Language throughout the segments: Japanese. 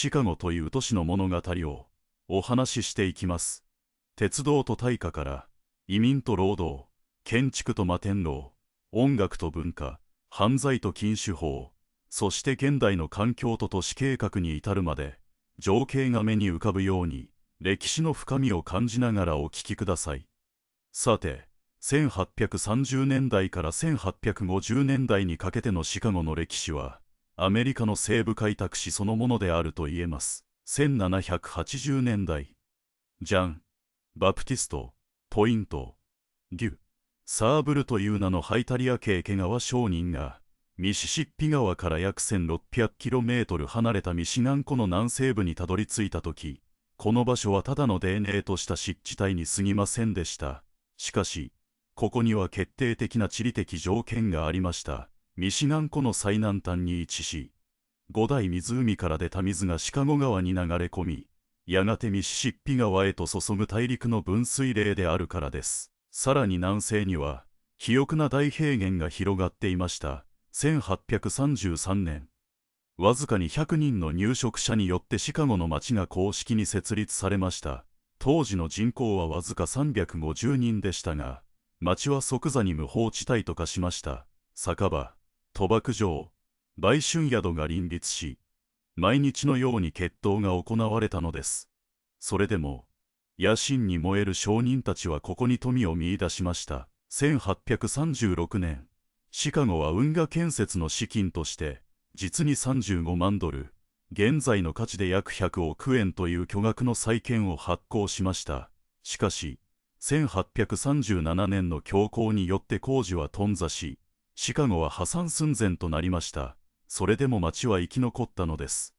シカゴという都市の物語をお話ししていきます。鉄道と大化から移民と労働、建築と摩天楼、音楽と文化、犯罪と禁酒法、そして現代の環境と都市計画に至るまで、情景が目に浮かぶように歴史の深みを感じながらお聞きください。さて、1830年代から1850年代にかけてのシカゴの歴史は、アメリカの西部開拓史そのものであると言えます。1780年代、ジャン・バプティスト・ポイント・デュ・サーブルという名のハイタリア系毛皮商人が、ミシシッピ川から約 1600km 離れたミシガン湖の南西部にたどり着いたとき、この場所はただの泥濘とした湿地帯に過ぎませんでした。しかし、ここには決定的な地理的条件がありました。ミシガン湖の最南端に位置し、5大湖から出た水がシカゴ川に流れ込み、やがてミシシッピ川へと注ぐ大陸の分水嶺であるからです。さらに南西には、肥沃な大平原が広がっていました。1833年、わずかに100人の入植者によってシカゴの町が公式に設立されました。当時の人口はわずか350人でしたが、町は即座に無法地帯と化しました。酒場、賭博場、売春宿が林立し、毎日のように決闘が行われたのです。それでも、野心に燃える商人たちはここに富を見出しました。1836年、シカゴは運河建設の資金として、実に35万ドル、現在の価値で約100億円という巨額の債券を発行しました。しかし、1837年の恐慌によって工事は頓挫し、シカゴは破産寸前となりました。それでも町は生き残ったのです。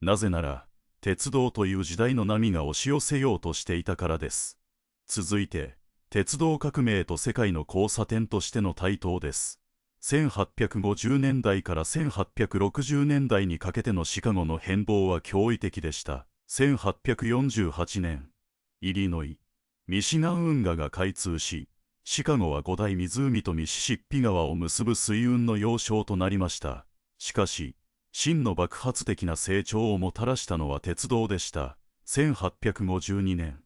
なぜなら、鉄道という時代の波が押し寄せようとしていたからです。続いて、鉄道革命と世界の交差点としての台頭です。1850年代から1860年代にかけてのシカゴの変貌は驚異的でした。1848年、イリノイ、ミシガン運河が開通し、シカゴは5大湖とミシシッピ川を結ぶ水運の要衝となりました。しかし、真の爆発的な成長をもたらしたのは鉄道でした。1852年、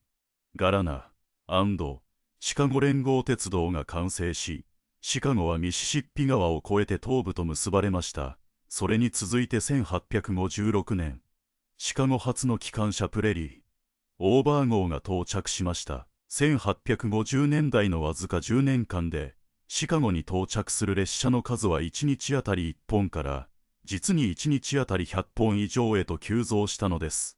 ガラナ&シカゴ連合鉄道が完成し、シカゴはミシシッピ川を越えて東部と結ばれました。それに続いて1856年、シカゴ発の機関車プレリー、オーバー号が到着しました。1850年代のわずか10年間で、シカゴに到着する列車の数は1日あたり1本から、実に1日あたり100本以上へと急増したのです。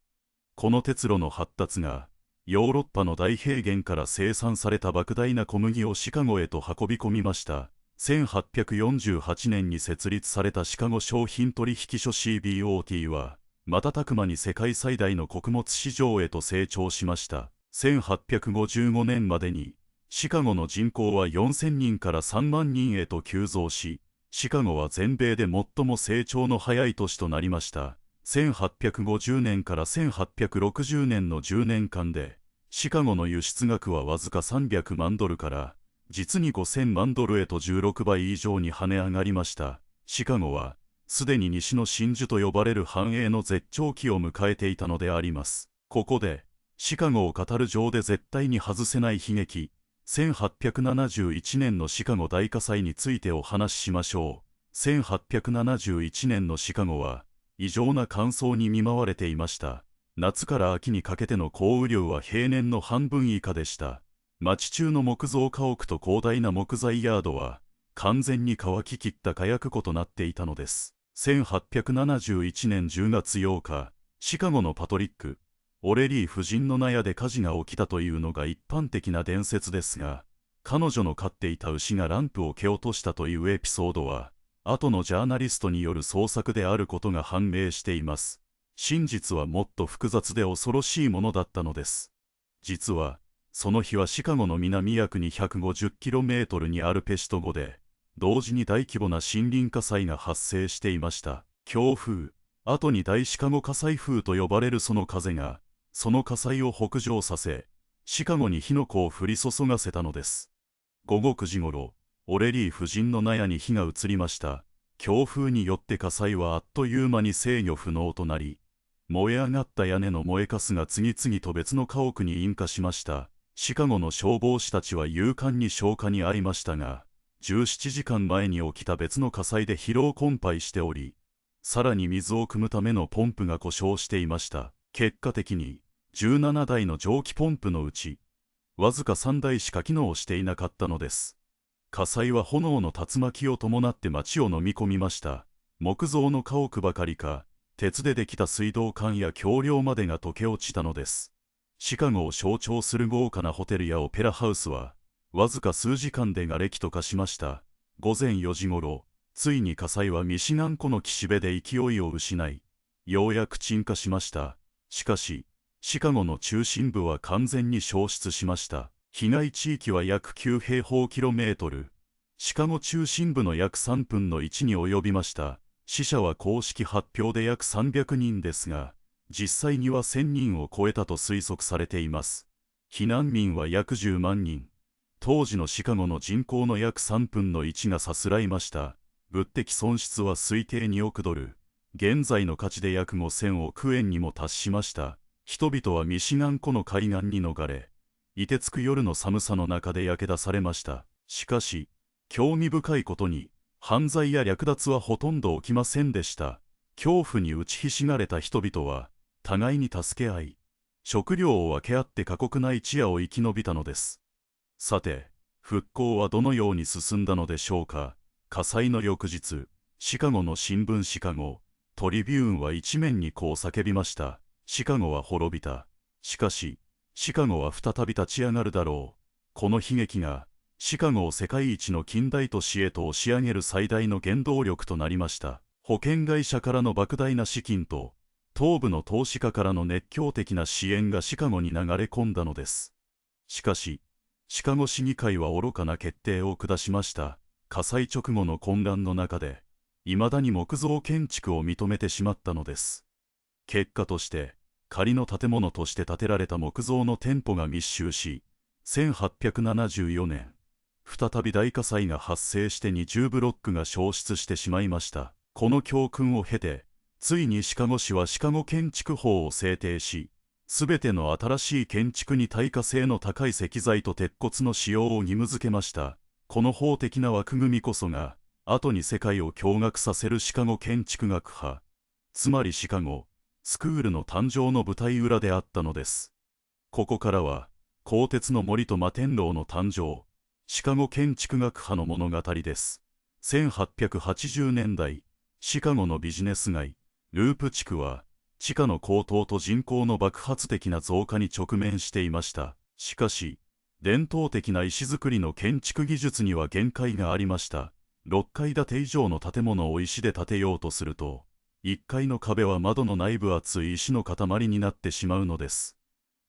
この鉄路の発達が、ヨーロッパの大平原から生産された莫大な小麦をシカゴへと運び込みました。1848年に設立されたシカゴ商品取引所 CBOT は、瞬く間に世界最大の穀物市場へと成長しました。1855年までに、シカゴの人口は4000人から3万人へと急増し、シカゴは全米で最も成長の早い都市となりました。1850年から1860年の10年間で、シカゴの輸出額はわずか300万ドルから、実に5000万ドルへと16倍以上に跳ね上がりました。シカゴは、すでに西の真珠と呼ばれる繁栄の絶頂期を迎えていたのであります。ここで、シカゴを語る上で絶対に外せない悲劇、1871年のシカゴ大火災についてお話ししましょう。1871年のシカゴは、異常な乾燥に見舞われていました。夏から秋にかけての降雨量は平年の半分以下でした。町中の木造家屋と広大な木材ヤードは、完全に乾ききった火薬庫となっていたのです。1871年10月8日、シカゴのパトリック・オレリー夫人の納屋で火事が起きたというのが一般的な伝説ですが、彼女の飼っていた牛がランプを蹴落としたというエピソードは、後のジャーナリストによる創作であることが判明しています。真実はもっと複雑で恐ろしいものだったのです。実は、その日はシカゴの南約に 150km にあるペシト湖で、同時に大規模な森林火災が発生していました。強風、後に大シカゴ火災風と呼ばれるその風が、その火災を北上させ、シカゴに火の粉を降り注がせたのです。午後9時ごろ、オレリー夫人の納屋に火が移りました。強風によって火災はあっという間に制御不能となり、燃え上がった屋根の燃えかすが次々と別の家屋に引火しました。シカゴの消防士たちは勇敢に消火に遭いましたが、17時間前に起きた別の火災で疲労困憊しており、さらに水を汲むためのポンプが故障していました。結果的に、17台の蒸気ポンプのうち、わずか3台しか機能していなかったのです。火災は炎の竜巻を伴って街を飲み込みました。木造の家屋ばかりか、鉄でできた水道管や橋梁までが溶け落ちたのです。シカゴを象徴する豪華なホテルやオペラハウスは、わずか数時間で瓦礫と化しました。午前4時ごろ、ついに火災はミシガン湖の岸辺で勢いを失い、ようやく鎮火しました。しかし、シカゴの中心部は完全に焼失しました。被害地域は約9平方キロメートル。シカゴ中心部の約3分の1に及びました。死者は公式発表で約300人ですが、実際には1000人を超えたと推測されています。避難民は約10万人。当時のシカゴの人口の約3分の1がさすらいました。物的損失は推定2億ドル。現在の価値で約5000億円にも達しました。人々はミシガン湖の海岸に逃れ、凍てつく夜の寒さの中で焼け出されました。しかし、興味深いことに、犯罪や略奪はほとんど起きませんでした。恐怖に打ちひしがれた人々は、互いに助け合い、食料を分け合って過酷な一夜を生き延びたのです。さて、復興はどのように進んだのでしょうか。火災の翌日、シカゴの新聞シカゴ、トリビューンは一面にこう叫びました。シカゴは滅びた。しかし、シカゴは再び立ち上がるだろう。この悲劇が、シカゴを世界一の近代都市へと押し上げる最大の原動力となりました。保険会社からの莫大な資金と、東部の投資家からの熱狂的な支援がシカゴに流れ込んだのです。しかし、シカゴ市議会は愚かな決定を下しました。火災直後の混乱の中で、未だに木造建築を認めてしまったのです。結果として、仮の建物として建てられた木造の店舗が密集し、1874年、再び大火災が発生して20ブロックが焼失してしまいました。この教訓を経て、ついにシカゴ市はシカゴ建築法を制定し、すべての新しい建築に耐火性の高い石材と鉄骨の使用を義務付けました。この法的な枠組みこそが、後に世界を驚愕させるシカゴ建築学派、つまりシカゴスクールの誕生の舞台裏であったのです。ここからは、鋼鉄の森と摩天楼の誕生、シカゴ建築学派の物語です。1880年代、シカゴのビジネス街、ループ地区は、地価の高騰と人口の爆発的な増加に直面していました。しかし、伝統的な石造りの建築技術には限界がありました。6階建て以上の建物を石で建てようとすると、1階の壁は窓の内部厚い石の塊になってしまうのです。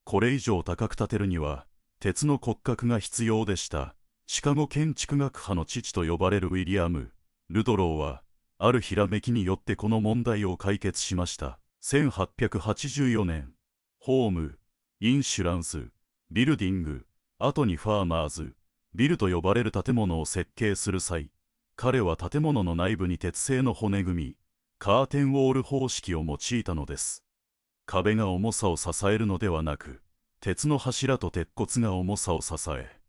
これ以上高く建てるには、鉄の骨格が必要でした。シカゴ建築学派の父と呼ばれるウィリアム・ルドローは、あるひらめきによってこの問題を解決しました。1884年、ホーム、インシュランス、ビルディング、後にファーマーズ、ビルと呼ばれる建物を設計する際、彼は建物の内部に鉄製の骨組み、カーテンウォール方式を用いたのです。壁が重さを支えるのではなく、鉄の柱と鉄骨が重さを支え、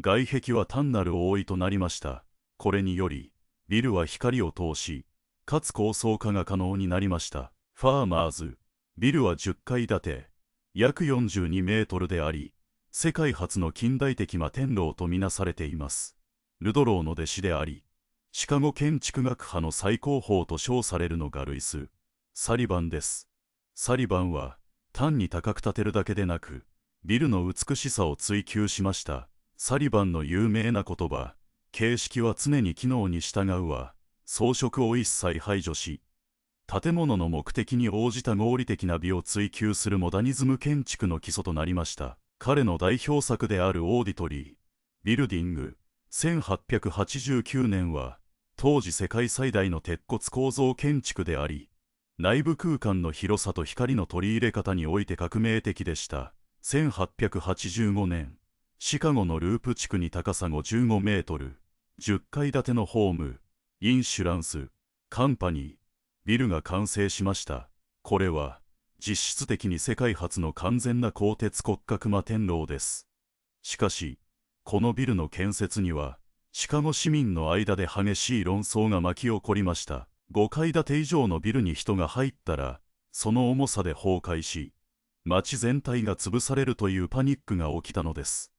外壁は単なる覆いとなりました。これにより、ビルは光を通し、かつ高層化が可能になりました。ファーマーズ、ビルは10階建て、約42メートルであり、世界初の近代的摩天楼とみなされています。ルドローの弟子であり、シカゴ建築学派の最高峰と称されるのがルイス・サリバンです。サリバンは、単に高く建てるだけでなく、ビルの美しさを追求しました。サリバンの有名な言葉、形式は常に機能に従うは、装飾を一切排除し、建物の目的に応じた合理的な美を追求するモダニズム建築の基礎となりました。彼の代表作であるオーディトリー・ビルディング、1889年は、当時世界最大の鉄骨構造建築であり、内部空間の広さと光の取り入れ方において革命的でした。1885年、シカゴのループ地区に高さ55メートル、10階建てのホーム、インシュランス、カンパニー、ビルが完成しました。これは、実質的に世界初の完全な鋼鉄骨格摩天楼です。しかし、このビルの建設には、シカゴ市民の間で激しい論争が巻き起こりました。5階建て以上のビルに人が入ったら、その重さで崩壊し、街全体が潰されるというパニックが起きたのです。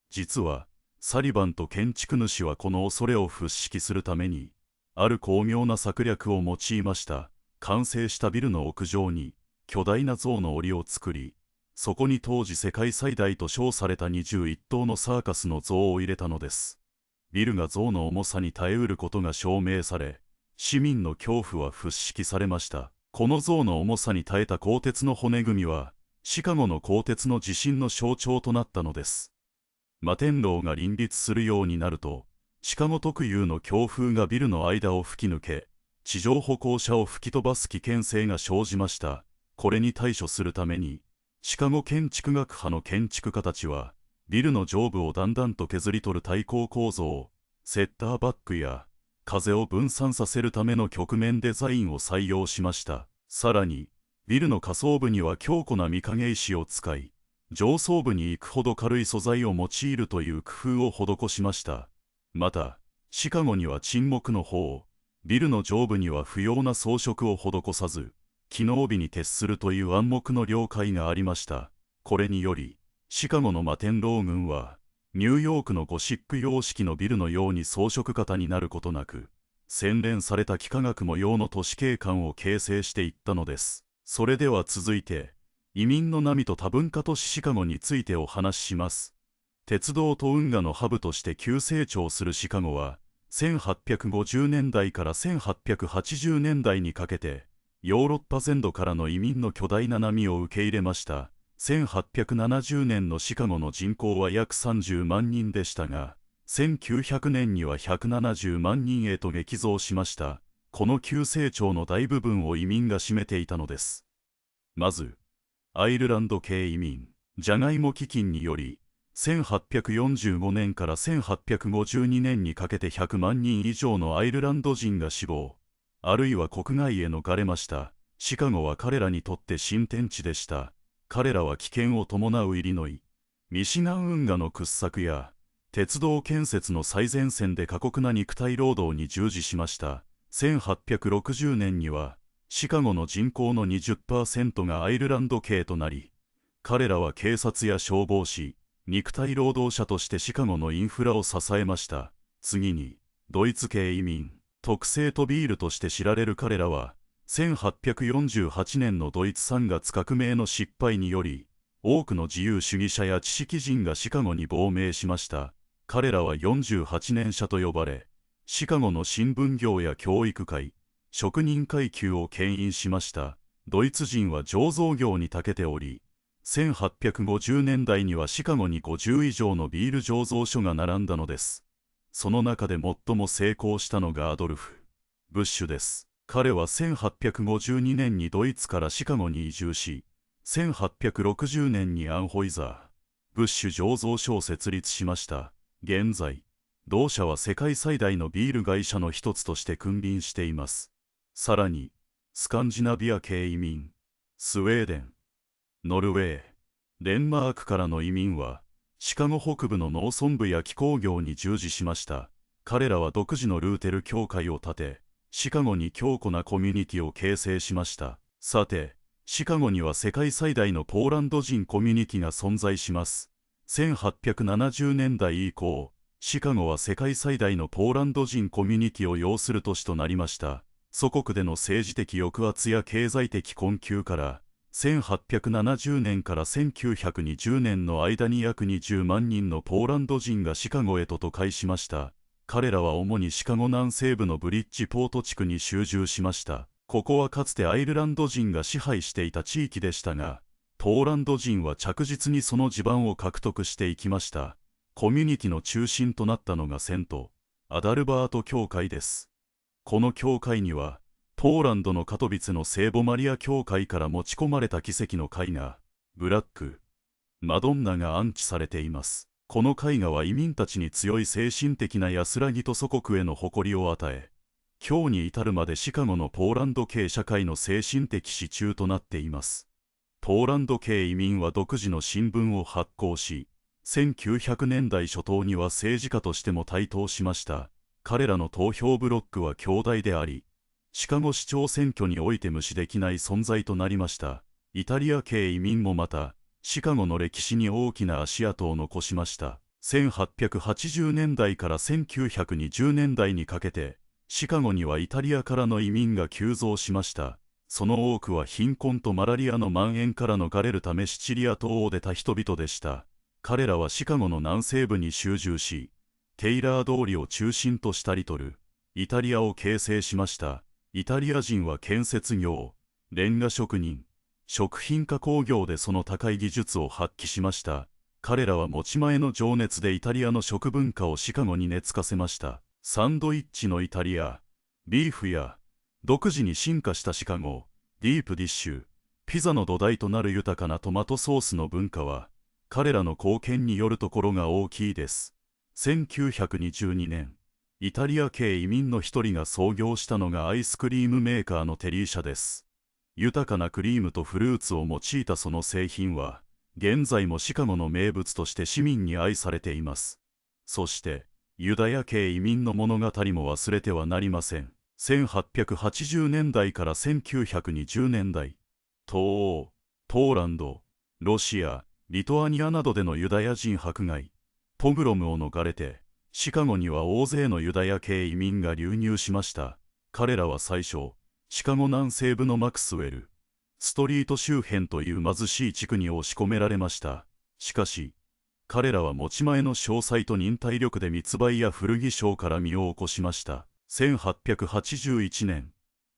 実は、サリバンと建築主はこの恐れを払拭するために、ある巧妙な策略を用いました。完成したビルの屋上に、巨大な象の檻を作り、そこに当時世界最大と称された21頭のサーカスの象を入れたのです。ビルが象の重さに耐えうることが証明され、市民の恐怖は払拭されました。この象の重さに耐えた鋼鉄の骨組みは、シカゴの鋼鉄の自信の象徴となったのです。摩天楼が林立するようになると、シカゴ特有の強風がビルの間を吹き抜け、地上歩行者を吹き飛ばす危険性が生じました。これに対処するために、シカゴ建築学派の建築家たちは、ビルの上部をだんだんと削り取る対抗構造、セッターバックや、風を分散させるための曲面デザインを採用しました。さらに、ビルの下層部には強固な御影石を使い、上層部に行くほど軽い素材を用いるという工夫を施しました。また、シカゴには沈黙の方、ビルの上部には不要な装飾を施さず、機能美に徹するという暗黙の了解がありました。これにより、シカゴの摩天楼群は、ニューヨークのゴシック様式のビルのように装飾型になることなく、洗練された幾何学模様の都市景観を形成していったのです。それでは続いて、移民の波と多文化都市シカゴについてお話しします。鉄道と運河のハブとして急成長するシカゴは、1850年代から1880年代にかけて、ヨーロッパ全土からの移民の巨大な波を受け入れました。1870年のシカゴの人口は約30万人でしたが、1900年には170万人へと激増しました。この急成長の大部分を移民が占めていたのです。まず、アイルランド系移民、ジャガイモ飢饉により、1845年から1852年にかけて100万人以上のアイルランド人が死亡、あるいは国外へ逃れました。シカゴは彼らにとって新天地でした。彼らは危険を伴うイリノイ、ミシガン運河の掘削や、鉄道建設の最前線で過酷な肉体労働に従事しました。1860年には、シカゴの人口の 20% がアイルランド系となり、彼らは警察や消防士、肉体労働者としてシカゴのインフラを支えました。次に、ドイツ系移民、特製とビールとして知られる彼らは、1848年のドイツ3月革命の失敗により、多くの自由主義者や知識人がシカゴに亡命しました。彼らは48年者と呼ばれ、シカゴの新聞業や教育界、職人階級を牽引しました。ドイツ人は醸造業に長けており、1850年代にはシカゴに50以上のビール醸造所が並んだのです。その中で最も成功したのがアドルフ・ブッシュです。彼は1852年にドイツからシカゴに移住し、1860年にアンホイザー・ブッシュ醸造所を設立しました。現在、同社は世界最大のビール会社の一つとして君臨しています。さらに、スカンジナビア系移民、スウェーデン、ノルウェー、デンマークからの移民は、シカゴ北部の農村部や気候業に従事しました。彼らは独自のルーテル教会を建て、シカゴに強固なコミュニティを形成しました。さて、シカゴには世界最大のポーランド人コミュニティが存在します。1870年代以降、シカゴは世界最大のポーランド人コミュニティを擁する都市となりました。祖国での政治的抑圧や経済的困窮から、1870年から1920年の間に約20万人のポーランド人がシカゴへと渡海しました。彼らは主にシカゴ南西部のブリッジポート地区に集中しました。ここはかつてアイルランド人が支配していた地域でしたが、ポーランド人は着実にその地盤を獲得していきました。コミュニティの中心となったのがセント・アダルバート教会です。この教会には、ポーランドのカトビツの聖母マリア教会から持ち込まれた奇跡の絵画、ブラック・マドンナが安置されています。この絵画は移民たちに強い精神的な安らぎと祖国への誇りを与え、今日に至るまでシカゴのポーランド系社会の精神的支柱となっています。ポーランド系移民は独自の新聞を発行し、1900年代初頭には政治家としても台頭しました。彼らの投票ブロックは強大であり、シカゴ市長選挙において無視できない存在となりました。イタリア系移民もまた、シカゴの歴史に大きな足跡を残しました。1880年代から1920年代にかけて、シカゴにはイタリアからの移民が急増しました。その多くは貧困とマラリアの蔓延から逃れるためシチリア島を出た人々でした。彼らはシカゴの南西部に集中し、テイラー通りを中心としたリトル、イタリアを形成しました。イタリア人は建設業、レンガ職人、食品加工業でその高い技術を発揮しました。彼らは持ち前の情熱でイタリアの食文化をシカゴに根付かせました。サンドイッチのイタリア、ビーフや独自に進化したシカゴ、ディープディッシュ、ピザの土台となる豊かなトマトソースの文化は、彼らの貢献によるところが大きいです。1922年、イタリア系移民の一人が創業したのがアイスクリームメーカーのテリー社です。豊かなクリームとフルーツを用いたその製品は、現在もシカゴの名物として市民に愛されています。そして、ユダヤ系移民の物語も忘れてはなりません。1880年代から1920年代、東欧、ポーランド、ロシア、リトアニアなどでのユダヤ人迫害、ポグロムを逃れて、シカゴには大勢のユダヤ系移民が流入しました。彼らは最初、シカゴ南西部のマクスウェル、ストリート周辺という貧しい地区に押し込められました。しかし、彼らは持ち前の商才と忍耐力で密売や古着商から身を起こしました。1881年、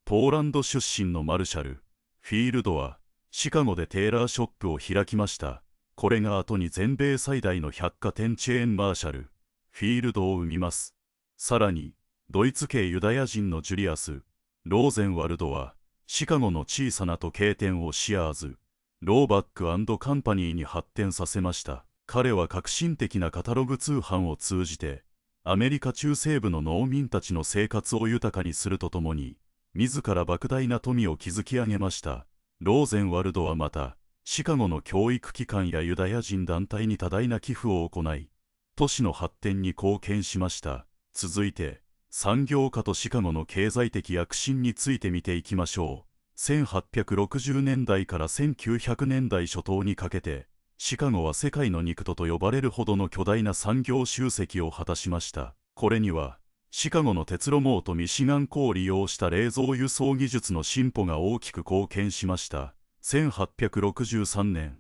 ポーランド出身のマルシャル・フィールドは、シカゴでテーラーショップを開きました。これが後に全米最大の百貨店チェーンマーシャル・フィールドを生みます。さらに、ドイツ系ユダヤ人のジュリアス・ローゼンワルドは、シカゴの小さな時計店をシアーズ・ローバック&カンパニーに発展させました。彼は革新的なカタログ通販を通じて、アメリカ中西部の農民たちの生活を豊かにするとともに、自ら莫大な富を築き上げました。ローゼンワルドはまた、シカゴの教育機関やユダヤ人団体に多大な寄付を行い、都市の発展に貢献しました。続いて、産業化とシカゴの経済的躍進について見ていきましょう。1860年代から1900年代初頭にかけて、シカゴは世界の肉都と呼ばれるほどの巨大な産業集積を果たしました。これには、シカゴの鉄路網とミシガン港を利用した冷蔵輸送技術の進歩が大きく貢献しました。1863年、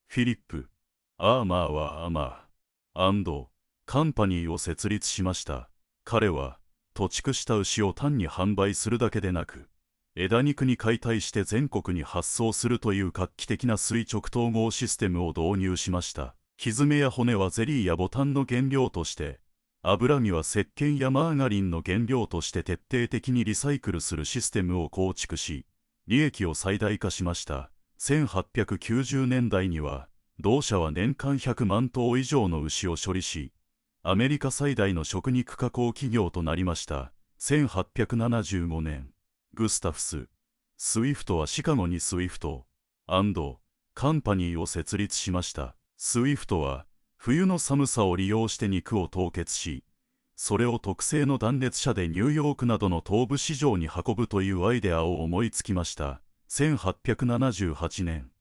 フィリップ・アーマーはアーマー&カンパニーを設立しました。彼は、土畜した牛を単に販売するだけでなく、枝肉に解体して全国に発送するという画期的な垂直統合システムを導入しました。ひづめや骨はゼリーやボタンの原料として、脂身は石鹸やマーガリンの原料として徹底的にリサイクルするシステムを構築し、利益を最大化しました。1890年代には、同社は年間100万頭以上の牛を処理し、アメリカ最大の食肉加工企業となりました。1875年、グスタフス・スウィフトはシカゴにスウィフト&カンパニーを設立しました。スウィフトは冬の寒さを利用して肉を凍結し、それを特製の断熱車でニューヨークなどの東部市場に運ぶというアイデアを思いつきました。1878年、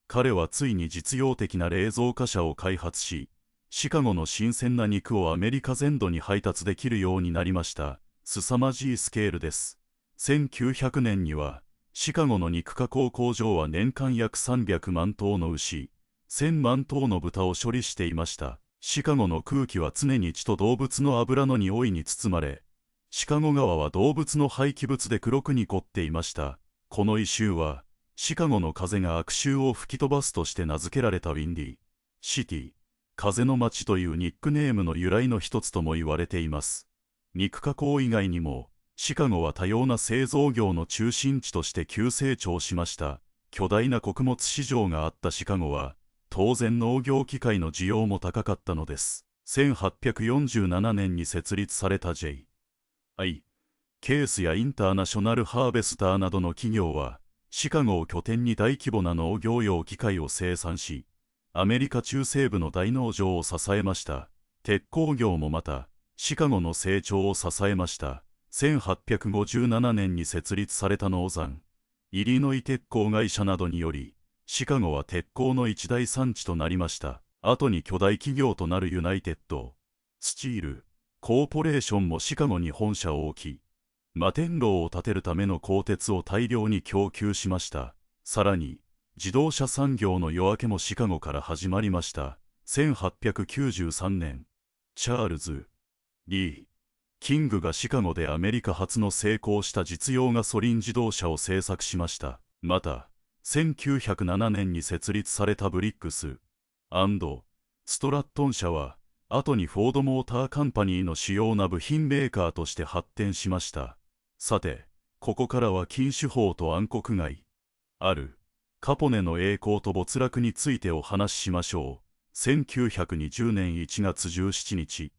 彼はついに実用的な冷蔵貨車を開発し、シカゴの新鮮な肉をアメリカ全土に配達できるようになりました。凄まじいスケールです。1900年には、シカゴの肉加工工場は年間約300万頭の牛、1000万頭の豚を処理していました。シカゴの空気は常に血と動物の脂の匂いに包まれ、シカゴ川は動物の廃棄物で黒く濁っていました。この異臭は、シカゴの風が悪臭を吹き飛ばすとして名付けられたウィンディ・シティ、風の街というニックネームの由来の一つとも言われています。肉加工以外にも、シカゴは多様な製造業の中心地として急成長しました。巨大な穀物市場があったシカゴは、当然農業機械の需要も高かったのです。1847年に設立された J.I. ケースやインターナショナルハーベスターなどの企業は、シカゴを拠点に大規模な農業用機械を生産し、アメリカ中西部の大農場を支えました。鉄鋼業もまた、シカゴの成長を支えました。1857年に設立されたノーザン、イリノイ鉄鋼会社などにより、シカゴは鉄鋼の一大産地となりました。後に巨大企業となるユナイテッド・スチール・コーポレーションもシカゴに本社を置き、摩天楼を建てるための鋼鉄を大量に供給しました。さらに、自動車産業の夜明けもシカゴから始まりました。1893年、チャールズ・リー・キングがシカゴでアメリカ初の成功した実用ガソリン自動車を製作しました。また、1907年に設立されたブリックス・ストラットン社は、後にフォードモーターカンパニーの主要な部品メーカーとして発展しました。さて、ここからは禁酒法と暗黒街、あるカポネの栄光と没落についてお話ししましょう。1920年1月17日、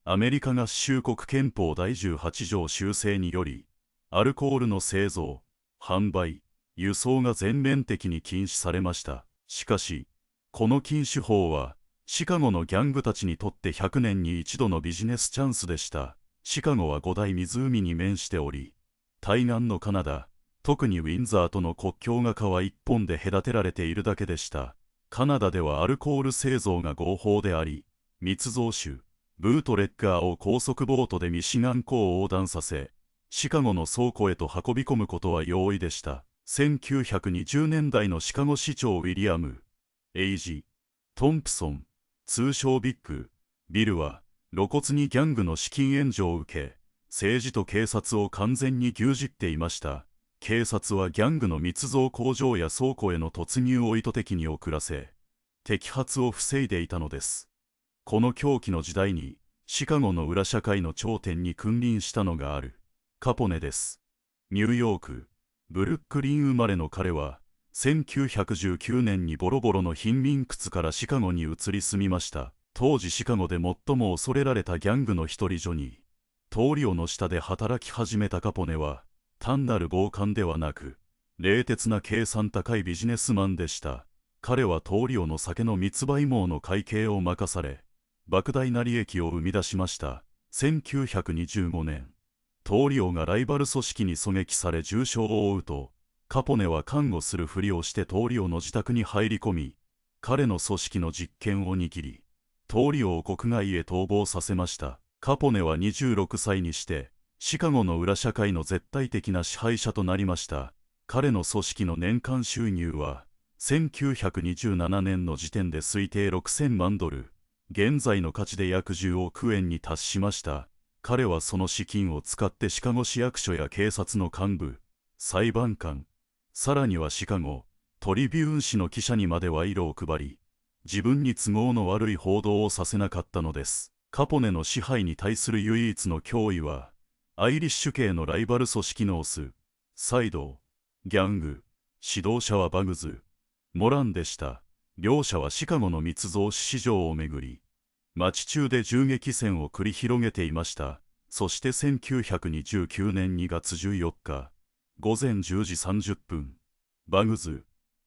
アメリカ合衆国憲法第18条修正により、アルコールの製造、販売、輸送が全面的に禁止されました。しかし、この禁酒法は、シカゴのギャングたちにとって100年に一度のビジネスチャンスでした。シカゴは5大湖に面しており、対岸のカナダ、特にウィンザーとの国境が川一本で隔てられているだけでした。カナダではアルコール製造が合法であり、密造酒、ブートレッガーを高速ボートでミシガン湖を横断させ、シカゴの倉庫へと運び込むことは容易でした。1920年代のシカゴ市長ウィリアム・トンプソン、通称ビッグ・ビルは露骨にギャングの資金援助を受け、政治と警察を完全に牛耳っていました。警察はギャングの密造工場や倉庫への突入を意図的に遅らせ、摘発を防いでいたのです。この狂気の時代に、シカゴの裏社会の頂点に君臨したのがカポネです。ニューヨーク、ブルックリン生まれの彼は、1919年にボロボロの貧民窟からシカゴに移り住みました。当時シカゴで最も恐れられたギャングの一人ジョニー、通りをの下で働き始めたカポネは、単なる暴漢ではなく、冷徹な計算高いビジネスマンでした。彼は通りをの酒の密売網の会計を任され、莫大な利益を生み出しました。1925年、通りをがライバル組織に狙撃され重傷を負うと、カポネは看護するふりをして通りをの自宅に入り込み、彼の組織の実権を握り、通りを国外へ逃亡させました。カポネは26歳にして、シカゴの裏社会の絶対的な支配者となりました。彼の組織の年間収入は、1927年の時点で推定6000万ドル、現在の価値で約10億円に達しました。彼はその資金を使ってシカゴ市役所や警察の幹部、裁判官、さらにはシカゴ、トリビューン紙の記者にまで賄賂を配り、自分に都合の悪い報道をさせなかったのです。カポネの支配に対する唯一の脅威は、アイリッシュ系のライバル組織ノース、サイド、ギャング、指導者はバグズ、モランでした。両者はシカゴの密造酒市場をめぐり、街中で銃撃戦を繰り広げていました。そして1929年2月14日、午前10時30分、バグズ、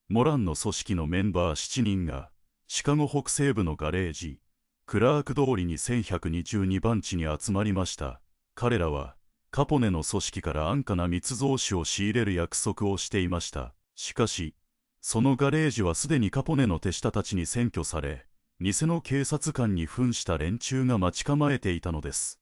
モランの組織のメンバー7人が、シカゴ北西部のガレージ、クラーク通りに1122番地に集まりました。彼らは、カポネの組織から安価な密造酒を仕入れる約束をしていました。しかし、そのガレージはすでにカポネの手下たちに占拠され、偽の警察官に扮した連中が待ち構えていたのです。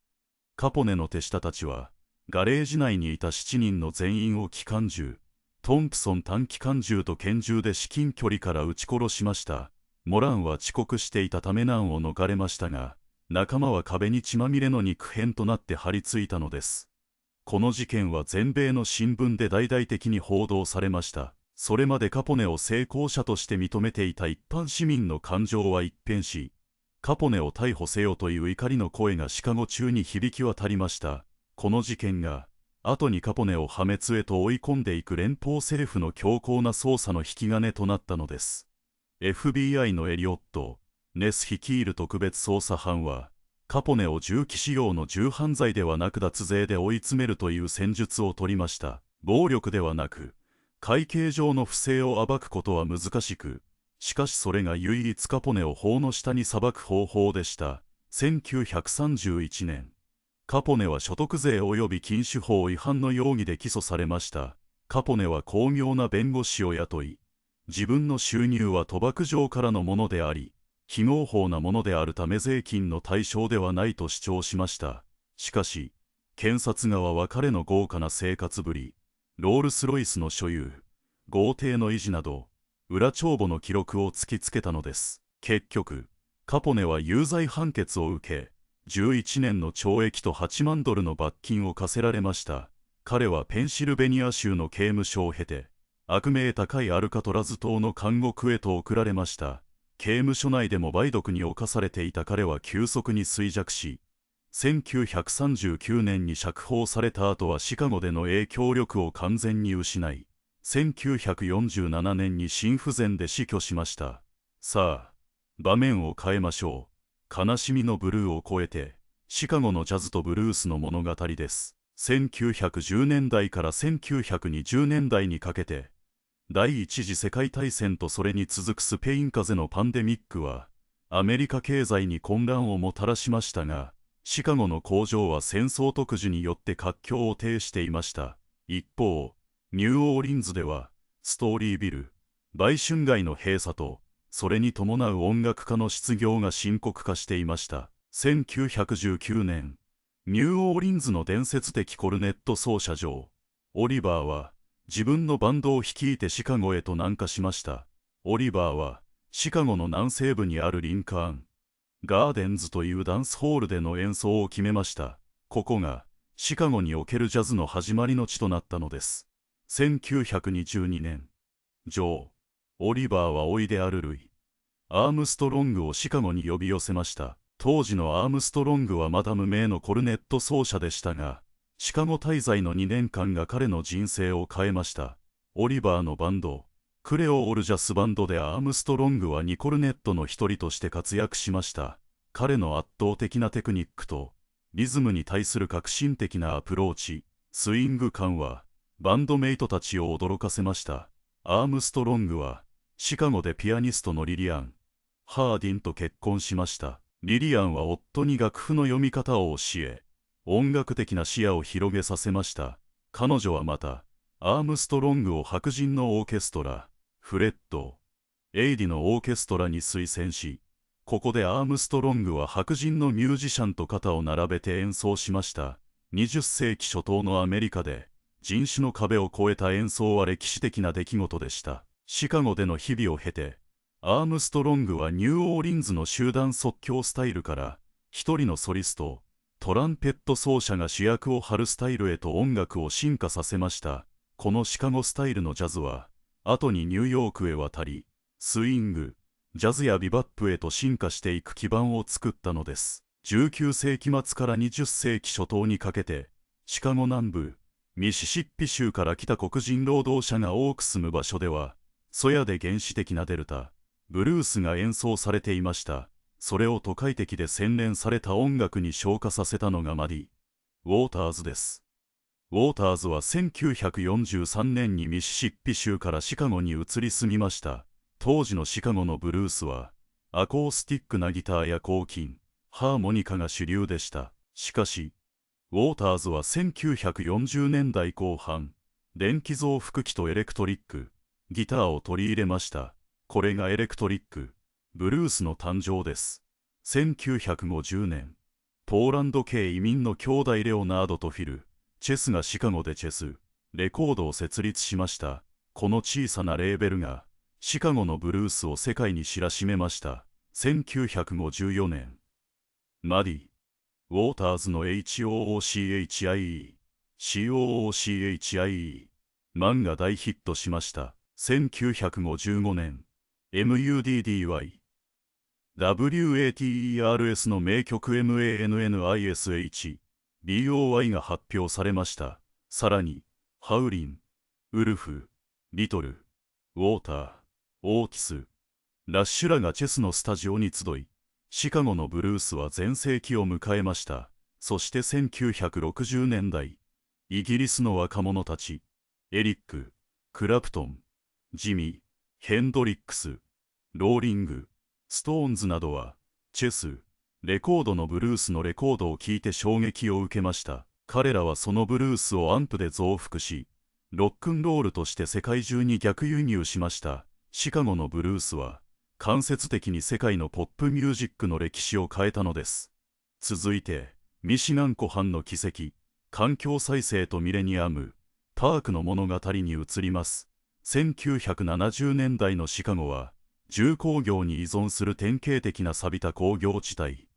カポネの手下たちは、ガレージ内にいた7人の全員を機関銃、トンプソン短機関銃と拳銃で至近距離から撃ち殺しました。モランは遅刻していたため難を逃れましたが、仲間は壁に血まみれの肉片となって張り付いたのです。この事件は全米の新聞で大々的に報道されました。それまでカポネを成功者として認めていた一般市民の感情は一変し、カポネを逮捕せよという怒りの声がシカゴ中に響き渡りました。この事件が、後にカポネを破滅へと追い込んでいく連邦政府の強硬な捜査の引き金となったのです。FBI のエリオット・ネス率いる特別捜査班は、カポネを銃器使用の銃犯罪ではなく脱税で追い詰めるという戦術を取りました。暴力ではなく、会計上の不正を暴くことは難しく、しかしそれが唯一カポネを法の下に裁く方法でした。1931年、カポネは所得税及び禁酒法違反の容疑で起訴されました。カポネは巧妙な弁護士を雇い、自分の収入は賭博場からのものであり、非合法なものであるため税金の対象ではないと主張しました。しかし、検察側は彼の豪華な生活ぶり、ロールスロイスの所有、豪邸の維持など、裏帳簿の記録を突きつけたのです。結局、カポネは有罪判決を受け、11年の懲役と8万ドルの罰金を課せられました。彼はペンシルベニア州の刑務所を経て、悪名高いアルカトラズ島の監獄へと送られました。刑務所内でも梅毒に侵されていた彼は急速に衰弱し、1939年に釈放された後はシカゴでの影響力を完全に失い、1947年に心不全で死去しました。さあ、場面を変えましょう。悲しみのブルーを超えて、シカゴのジャズとブルースの物語です。1910年代から1920年代にかけて、第一次世界大戦とそれに続くスペイン風邪のパンデミックは、アメリカ経済に混乱をもたらしましたが、シカゴの工場は戦争特需によって活況を呈していました。一方、ニューオーリンズでは、ストーリービル、売春街の閉鎖と、それに伴う音楽家の失業が深刻化していました。1919年、ニューオーリンズの伝説的コルネット奏者ジョー・オリバーは、自分のバンドを率いてシカゴへと南下しました。オリバーは、シカゴの南西部にあるリンカーン・ガーデンズというダンスホールでの演奏を決めました。ここが、シカゴにおけるジャズの始まりの地となったのです。1922年、ジョー・オリバーは甥であるルイ・アームストロングをシカゴに呼び寄せました。当時のアームストロングはまだ無名のコルネット奏者でしたが、シカゴ滞在の2年間が彼の人生を変えました。オリバーのバンド、クレオールジャスバンドでアームストロングはニコルネットの一人として活躍しました。彼の圧倒的なテクニックと、リズムに対する革新的なアプローチ、スイング感は、バンドメイトたちを驚かせました。アームストロングは、シカゴでピアニストのリリアン・ハーディンと結婚しました。リリアンは夫に楽譜の読み方を教え、音楽的な視野を広げさせました。彼女はまた、アームストロングを白人のオーケストラ、フレッド・エイディのオーケストラに推薦し、ここでアームストロングは白人のミュージシャンと肩を並べて演奏しました。20世紀初頭のアメリカで、人種の壁を越えた演奏は歴史的な出来事でした。シカゴでの日々を経て、アームストロングはニューオーリンズの集団即興スタイルから、一人のソリスト、トランペット奏者が主役を張るスタイルへと音楽を進化させました。このシカゴスタイルのジャズは、後にニューヨークへ渡り、スイング、ジャズやビバップへと進化していく基盤を作ったのです。19世紀末から20世紀初頭にかけて、シカゴ南部、ミシシッピ州から来た黒人労働者が多く住む場所では、ソヤで原始的なデルタ、ブルースが演奏されていました。それを都会的で洗練された音楽に昇華させたのがマディ・ウォーターズです。ウォーターズは1943年にミシシッピ州からシカゴに移り住みました。当時のシカゴのブルースは、アコースティックなギターや鋼琴、ハーモニカが主流でした。しかし、ウォーターズは1940年代後半、電気増幅器とエレクトリック、ギターを取り入れました。これがエレクトリック、ブルースの誕生です。1950年、ポーランド系移民の兄弟レオナードとフィル・チェスがシカゴでチェス・レコードを設立しました。この小さなレーベルが、シカゴのブルースを世界に知らしめました。1954年、マディ・ウォーターズの COOCHIE マンが大ヒットしました。1955年、MUDDY WATERS の名曲 MANNISH BOY が発表されました。さらに、ハウリン、ウルフ、リトル、ウォーター、オーティス、ラッシュらがチェスのスタジオに集い、シカゴのブルースは全盛期を迎えました。そして1960年代、イギリスの若者たち、エリック・クラプトン、ジミー、ヘンドリックス、ローリング、ストーンズなどは、チェス、レコードのブルースのレコードを聴いて衝撃を受けました。彼らはそのブルースをアンプで増幅し、ロックンロールとして世界中に逆輸入しました。シカゴのブルースは、間接的に世界のポップミュージックの歴史を変えたのです。続いて、ミシガン湖畔の奇跡、環境再生とミレニアム、パークの物語に移ります。1970年代のシカゴは、重工業に依存する典型的な錆びた工業地帯、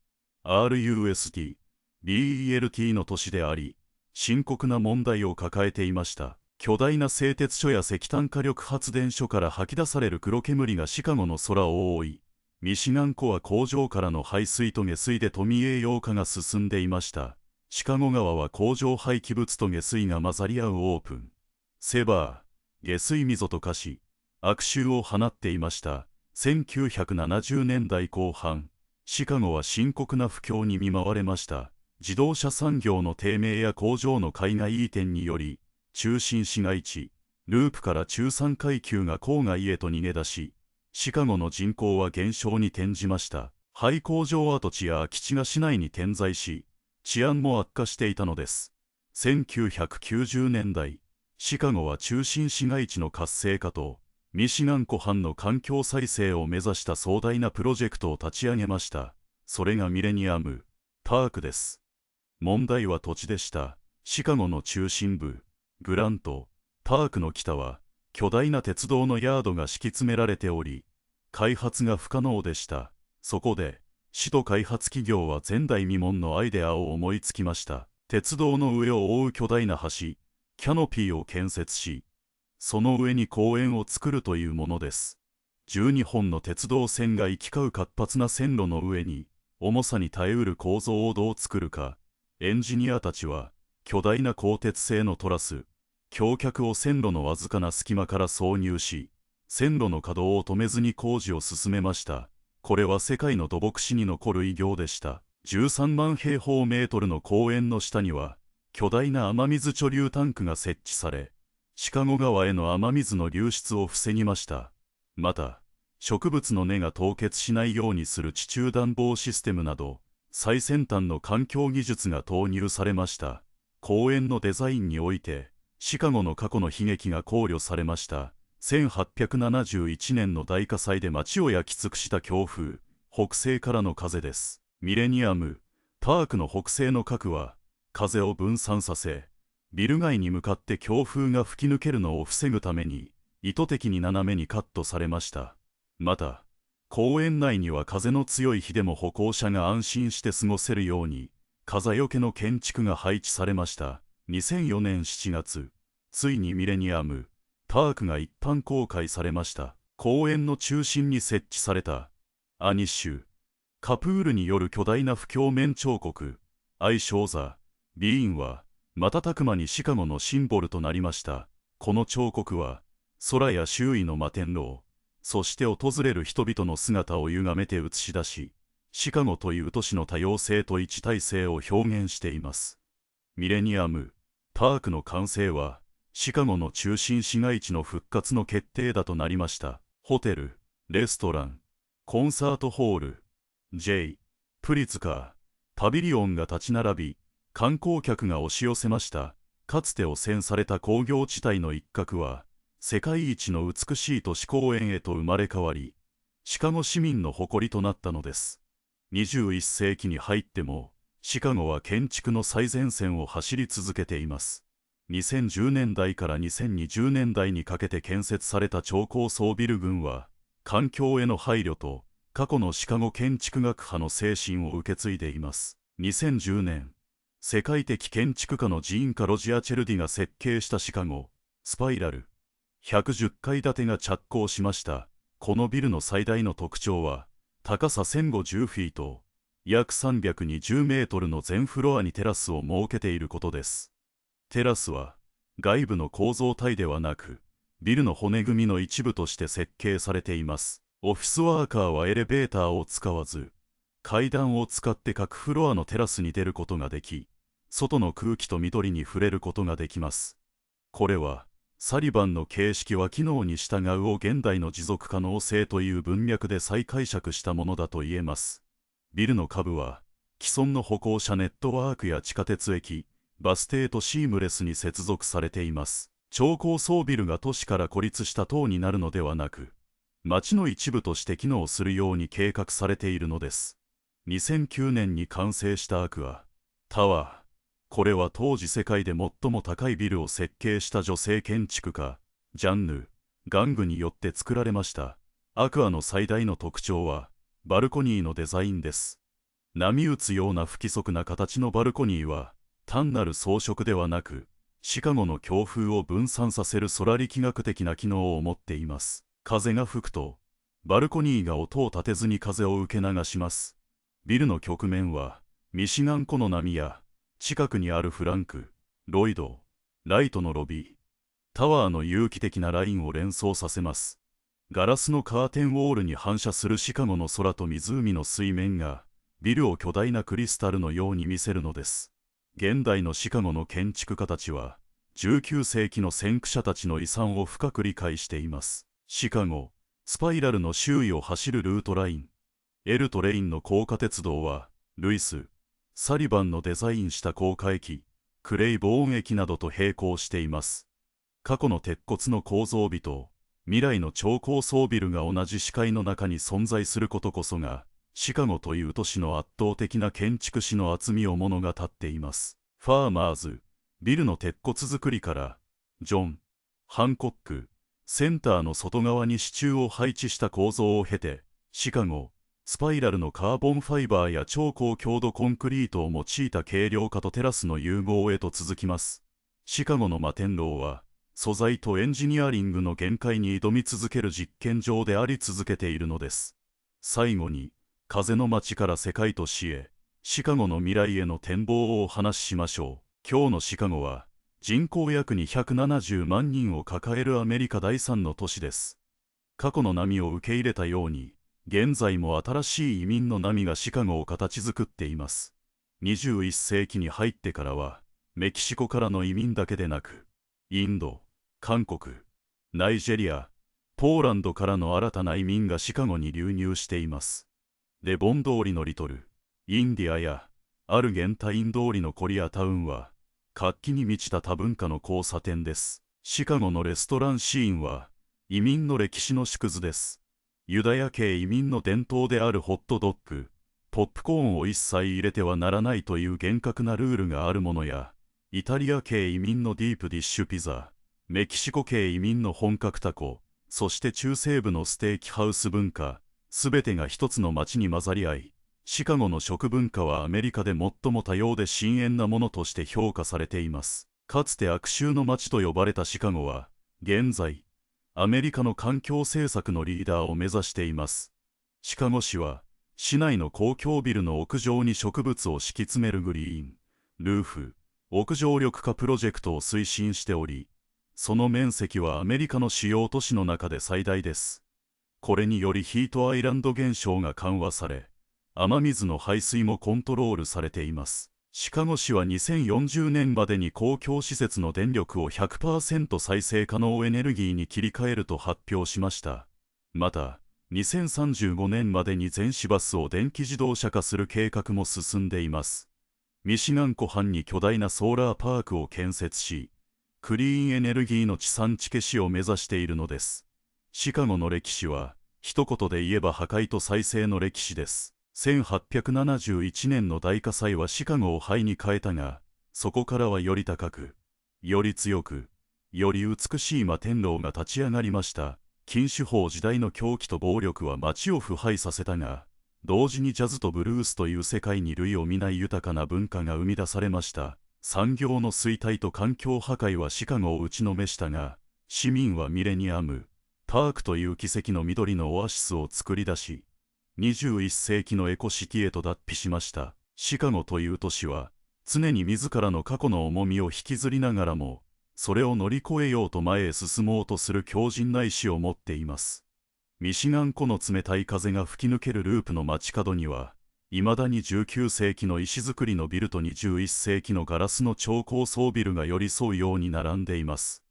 RUST、BELT の都市であり、深刻な問題を抱えていました。巨大な製鉄所や石炭火力発電所から吐き出される黒煙がシカゴの空を覆い、ミシガン湖は工場からの排水と下水で富栄養化が進んでいました。シカゴ川は工場廃棄物と下水が混ざり合うオープン、セバー、下水溝と化し、悪臭を放っていました。1970年代後半、シカゴは深刻な不況に見舞われました。自動車産業の低迷や工場の海外移転により、中心市街地、ループから中産階級が郊外へと逃げ出し、シカゴの人口は減少に転じました。廃工場跡地や空き地が市内に点在し、治安も悪化していたのです。1990年代、シカゴは中心市街地の活性化と、ミシガン湖畔の環境再生を目指した壮大なプロジェクトを立ち上げました。それがミレニアム・パークです。問題は土地でした。シカゴの中心部、グラント・パークの北は、巨大な鉄道のヤードが敷き詰められており、開発が不可能でした。そこで、首都開発企業は前代未聞のアイデアを思いつきました。鉄道の上を覆う巨大な橋、キャノピーを建設し、その上に公園を作るというものです。12本の鉄道線が行き交う活発な線路の上に、重さに耐えうる構造をどう作るか、エンジニアたちは、巨大な鋼鉄製のトラス、橋脚を線路のわずかな隙間から挿入し、線路の稼働を止めずに工事を進めました。これは世界の土木史に残る偉業でした。13万平方メートルの公園の下には、巨大な雨水貯留タンクが設置され、シカゴ川への雨水の流出を防ぎました。また、植物の根が凍結しないようにする地中暖房システムなど、最先端の環境技術が投入されました。公園のデザインにおいて、シカゴの過去の悲劇が考慮されました。1871年の大火災で街を焼き尽くした強風、北西からの風です。ミレニアム・パークの北西の核は、風を分散させ、ビル街に向かって強風が吹き抜けるのを防ぐために、意図的に斜めにカットされました。また、公園内には風の強い日でも歩行者が安心して過ごせるように、風よけの建築が配置されました。2004年7月、ついにミレニアム・パークが一般公開されました。公園の中心に設置された、アニッシュ・カプールによる巨大な不協面彫刻、愛称ザ・ビーンは、瞬く間にシカゴのシンボルとなりました。この彫刻は、空や周囲の摩天楼、そして訪れる人々の姿を歪めて映し出し、シカゴという都市の多様性と一体性を表現しています。ミレニアム・パークの完成は、シカゴの中心市街地の復活の決定打となりました。ホテル、レストラン、コンサートホール、J、プリツカー、パビリオンが立ち並び、観光客が押し寄せました。かつて汚染された工業地帯の一角は、世界一の美しい都市公園へと生まれ変わり、シカゴ市民の誇りとなったのです。21世紀に入っても、シカゴは建築の最前線を走り続けています。2010年代から2020年代にかけて建設された超高層ビル群は、環境への配慮と、過去のシカゴ建築学派の精神を受け継いでいます。2010年、世界的建築家のジーンカ・ロジア・チェルディが設計したシカゴ、スパイラル、110階建てが着工しました。このビルの最大の特徴は、高さ1050フィート、約320メートルの全フロアにテラスを設けていることです。テラスは、外部の構造体ではなく、ビルの骨組みの一部として設計されています。オフィスワーカーはエレベーターを使わず、階段を使って各フロアのテラスに出ることができ、外の空気と緑に触れることができます。これは、サリバンの形式は機能に従うを現代の持続可能性という文脈で再解釈したものだと言えます。ビルの下部は、既存の歩行者ネットワークや地下鉄駅、バス停とシームレスに接続されています。超高層ビルが都市から孤立した塔になるのではなく、街の一部として機能するように計画されているのです。2009年に完成したアクアタワー。これは当時世界で最も高いビルを設計した女性建築家、ジャンヌ・ガングによって作られました。アクアの最大の特徴は、バルコニーのデザインです。波打つような不規則な形のバルコニーは、単なる装飾ではなく、シカゴの強風を分散させる空力学的な機能を持っています。風が吹くと、バルコニーが音を立てずに風を受け流します。ビルの曲面は、ミシガン湖の波や、近くにあるフランク・ロイド・ライトのロビー、タワーの有機的なラインを連想させます。ガラスのカーテンウォールに反射するシカゴの空と湖の水面が、ビルを巨大なクリスタルのように見せるのです。現代のシカゴの建築家たちは、19世紀の先駆者たちの遺産を深く理解しています。シカゴ、スパイラルの周囲を走るルートライン、エルとレインの高架鉄道は、ルイス・サリバンのデザインした高架駅、クレイボーン駅などと並行しています。過去の鉄骨の構造美と、未来の超高層ビルが同じ視界の中に存在することこそが、シカゴという都市の圧倒的な建築史の厚みを物語っています。ファーマーズ、ビルの鉄骨造りから、ジョン・ハンコック、センターの外側に支柱を配置した構造を経て、シカゴ、スパイラルのカーボンファイバーや超高強度コンクリートを用いた軽量化とテラスの融合へと続きます。シカゴの摩天楼は、素材とエンジニアリングの限界に挑み続ける実験場であり続けているのです。最後に、風の街から世界都市へ、シカゴの未来への展望をお話ししましょう。今日のシカゴは、人口約270万人を抱えるアメリカ第3の都市です。過去の波を受け入れたように、現在も新しい移民の波がシカゴを形作っています。21世紀に入ってからは、メキシコからの移民だけでなく、インド、韓国、ナイジェリア、ポーランドからの新たな移民がシカゴに流入しています。デボン通りのリトル、インディアや、アルゲンタイン通りのコリアタウンは、活気に満ちた多文化の交差点です。シカゴのレストランシーンは、移民の歴史の縮図です。ユダヤ系移民の伝統であるホットドッグ、ポップコーンを一切入れてはならないという厳格なルールがあるものや、イタリア系移民のディープディッシュピザ、メキシコ系移民の本格タコ、そして中西部のステーキハウス文化、すべてが一つの街に混ざり合い、シカゴの食文化はアメリカで最も多様で深遠なものとして評価されています。かつて悪臭の街と呼ばれたシカゴは、現在、アメリカの環境政策のリーダーを目指しています。シカゴ市は、市内の公共ビルの屋上に植物を敷き詰めるグリーン、ルーフ、屋上緑化プロジェクトを推進しており、その面積はアメリカの主要都市の中で最大です。これによりヒートアイランド現象が緩和され、雨水の排水もコントロールされています。シカゴ市は2040年までに公共施設の電力を 100% 再生可能エネルギーに切り替えると発表しました。また、2035年までに全市バスを電気自動車化する計画も進んでいます。ミシガン湖畔に巨大なソーラーパークを建設し、クリーンエネルギーの地産地消しを目指しているのです。シカゴの歴史は、一言で言えば破壊と再生の歴史です。1871年の大火災はシカゴを灰に変えたが、そこからはより高く、より強く、より美しい摩天楼が立ち上がりました。禁酒法時代の狂気と暴力は街を腐敗させたが、同時にジャズとブルースという世界に類を見ない豊かな文化が生み出されました。産業の衰退と環境破壊はシカゴを打ちのめしたが、市民はミレニアム、パークという奇跡の緑のオアシスを作り出し、21世紀のエコシティへと脱皮しました。シカゴという都市は、常に自らの過去の重みを引きずりながらも、それを乗り越えようと前へ進もうとする強靭な意志を持っています。ミシガン湖の冷たい風が吹き抜けるループの街角には、未だに19世紀の石造りのビルと21世紀のガラスの超高層ビルが寄り添うように並んでいます。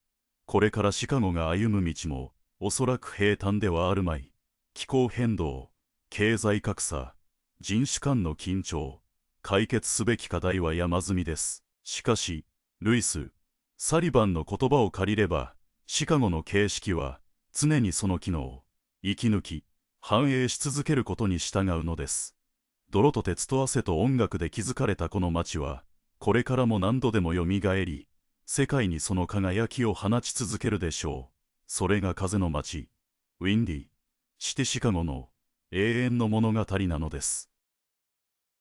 これからシカゴが歩む道も、おそらく平坦ではあるまい。気候変動、経済格差、人種間の緊張、解決すべき課題は山積みです。しかし、ルイス・サリバンの言葉を借りれば、シカゴの形式は、常にその機能を、息抜き、反映し続けることに従うのです。泥と鉄と汗と音楽で築かれたこの街は、これからも何度でもよみがえり、世界にその輝きを放ち続けるでしょう。それが風の街、ウィンディ・シティシカゴの永遠の物語なのです。